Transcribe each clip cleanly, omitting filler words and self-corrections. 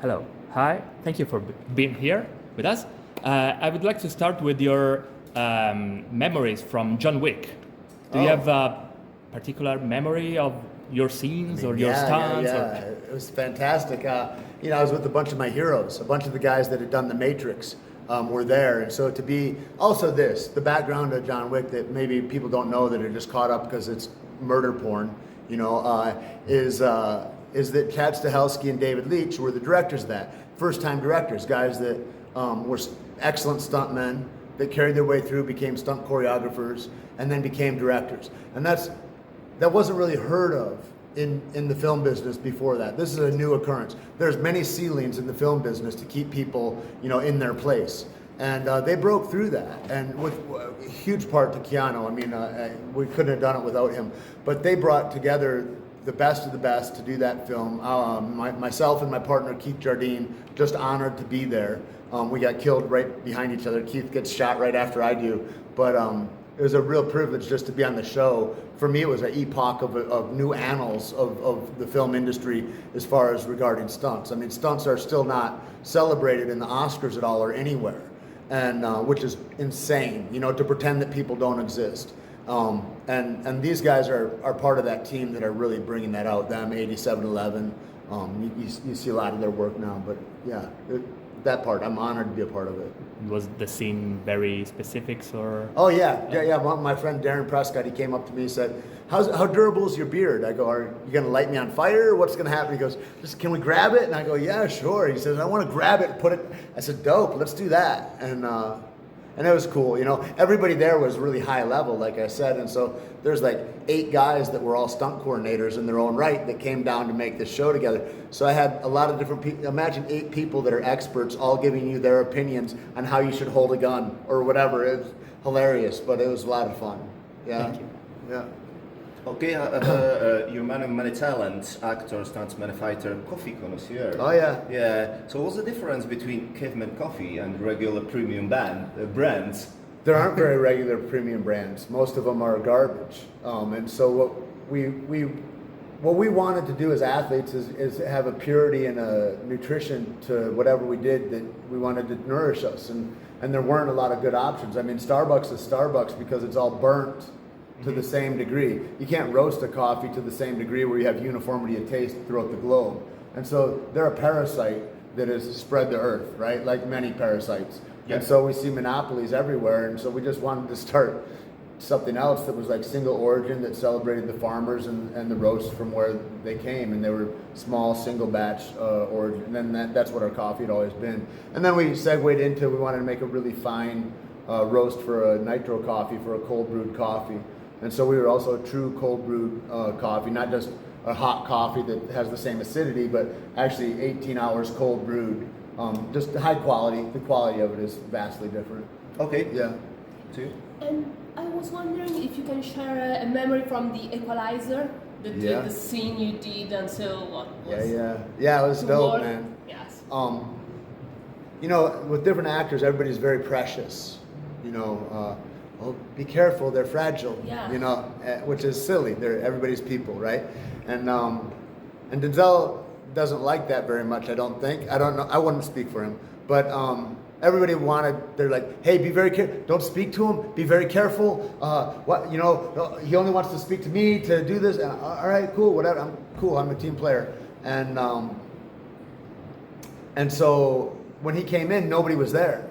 Hello. Hi. Thank you for being here with us. I would like to start with your memories from John Wick. Do you have a particular memory of your scenes or your stunts? Yeah. It was fantastic. I was with a bunch of my heroes, a bunch of the guys that had done The Matrix were there. And so to be also the background of John Wick that maybe people don't know that are just caught up because it's murder porn, is that Chad Stahelski and David Leitch were the directors of that. First-time directors, guys that were excellent stuntmen that carried their way through, became stunt choreographers, and then became directors. And that wasn't really heard of in the film business before that. This is a new occurrence. There's many ceilings in the film business to keep people, in their place. And they broke through that, and with a huge part to Keanu. I mean, we couldn't have done it without him. But they brought together the best of the best to do that film. Myself and my partner Keith Jardine, just honored to be there. We got killed right behind each other. Keith gets shot right after I do, but it was a real privilege just to be on the show. For me, it was an epoch of new annals of the film industry as far as regarding stunts. I mean, stunts are still not celebrated in the Oscars at all or anywhere, and which is insane, to pretend that people don't exist. And these guys are part of that team that are really bringing that out. Them, 8711. You see a lot of their work now, but yeah, that part, I'm honored to be a part of it. Was the scene very specifics or? Oh yeah. My friend Darren Prescott, he came up to me and said, "How durable is your beard?" I go, "Are you gonna light me on fire? What's gonna happen?" He goes, "Just can we grab it?" And I go, "Yeah, sure." He says, "I want to grab it and put it." I said, "Dope, let's do that." And it was cool, Everybody there was really high level, like I said, and so there's like 8 guys that were all stunt coordinators in their own right that came down to make this show together. So I had a lot of different people. Imagine 8 people that are experts, all giving you their opinions on how you should hold a gun or whatever. It was hilarious, but it was a lot of fun. Yeah. Thank you. Yeah. Okay, you're a man of many talents, actor, stuntman, fighter, coffee connoisseur. Oh yeah. Yeah. So what's the difference between caveman coffee and regular premium brands? There aren't very regular premium brands. Most of them are garbage. And so what we wanted to do as athletes is have a purity and a nutrition to whatever we did that we wanted to nourish us. And there weren't a lot of good options. I mean, Starbucks is Starbucks because it's all burnt to the same degree. You can't roast a coffee to the same degree where you have uniformity of taste throughout the globe. And so they're a parasite that has spread the earth, right? Like many parasites. Yeah. And so we see monopolies everywhere. And so we just wanted to start something else that was like single origin, that celebrated the farmers and the roasts from where they came. And they were small, single batch origin. And then that's what our coffee had always been. And then we segued into, we wanted to make a really fine roast for a nitro coffee, for a cold brewed coffee. And so we were also a true cold brewed coffee, not just a hot coffee that has the same acidity, but actually 18 hours cold brewed. Just high quality. The quality of it is vastly different. Okay. Yeah. Two. And I was wondering if you can share a memory from the Equalizer, the scene you did until what was Yeah, it was dope, work? man. Yes. With different actors, everybody's very precious. Oh, be careful, they're fragile. Yeah. Which is silly. They're everybody's people, right? And Denzel doesn't like that very much. I don't think. I don't know. I wouldn't speak for him, but everybody they're like, hey, be very careful. Don't speak to him. Be very careful. He only wants to speak to me to do this. And all right, cool, whatever. I'm cool. I'm a team player. And so when he came in, nobody was there.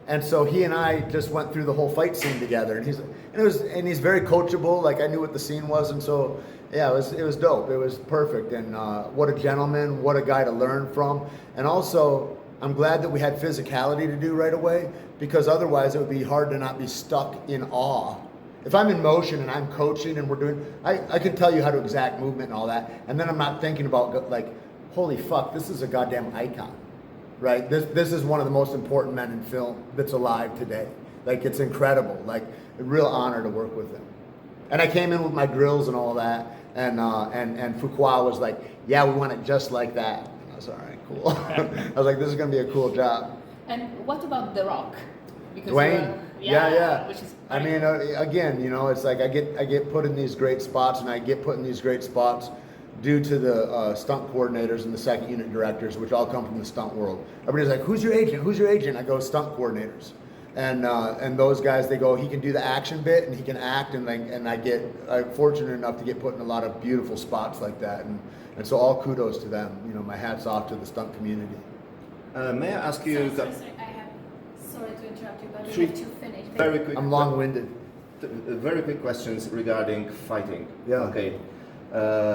And so he and I just went through the whole fight scene together, and he's very coachable. Like I knew what the scene was, and so yeah, it was dope. It was perfect, and what a gentleman, what a guy to learn from. And also, I'm glad that we had physicality to do right away, because otherwise it would be hard to not be stuck in awe. If I'm in motion and I'm coaching and we're doing, I can tell you how to exact movement and all that, and then I'm not thinking about like, holy fuck, this is a goddamn icon. Right, this is one of the most important men in film that's alive today. Like it's incredible. Like a real honor to work with him. And I came in with my grills and all that, and Fuqua was like, "Yeah, we want it just like that." And I was all right, cool. I was like, "This is gonna be a cool job." And what about The Rock? Because Dwayne, yeah. Which is I mean, again, it's like I get put in these great spots, and I get put in these great spots due to the stunt coordinators and the second unit directors, which all come from the stunt world. Everybody's like, "Who's your agent? Who's your agent?" I go, "Stunt coordinators." And those guys, they go, "He can do the action bit and he can act," and I'm fortunate enough to get put in a lot of beautiful spots like that, and so all kudos to them. You know, my hat's off to the stunt community. May I ask you Sorry, sorry to interrupt you, but we Three- have to finish. very quick? I'm long-winded. Very quick questions regarding fighting. Yeah. Okay.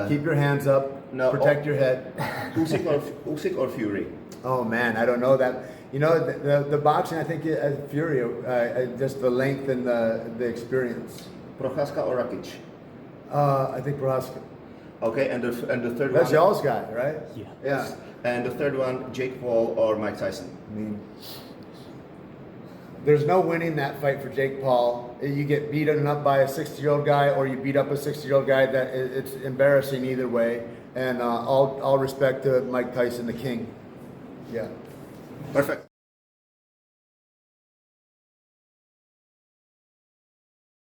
Keep your hands up. No, Protect your head. Usyk or Fury? Oh man, I don't know that. You know, the boxing, I think, Fury, just the length and the experience. Prochaska or Rakic? I think Prohaska. Okay, and the third That's one. y'all's guy, right? Yeah. Yeah. And the third one, Jake Paul or Mike Tyson? I mean, there's no winning that fight for Jake Paul. You get beaten up by a 60-year-old guy, or you beat up a 60-year-old guy. It's embarrassing either way. And all respect to Mike Tyson, the king. Yeah. Perfect.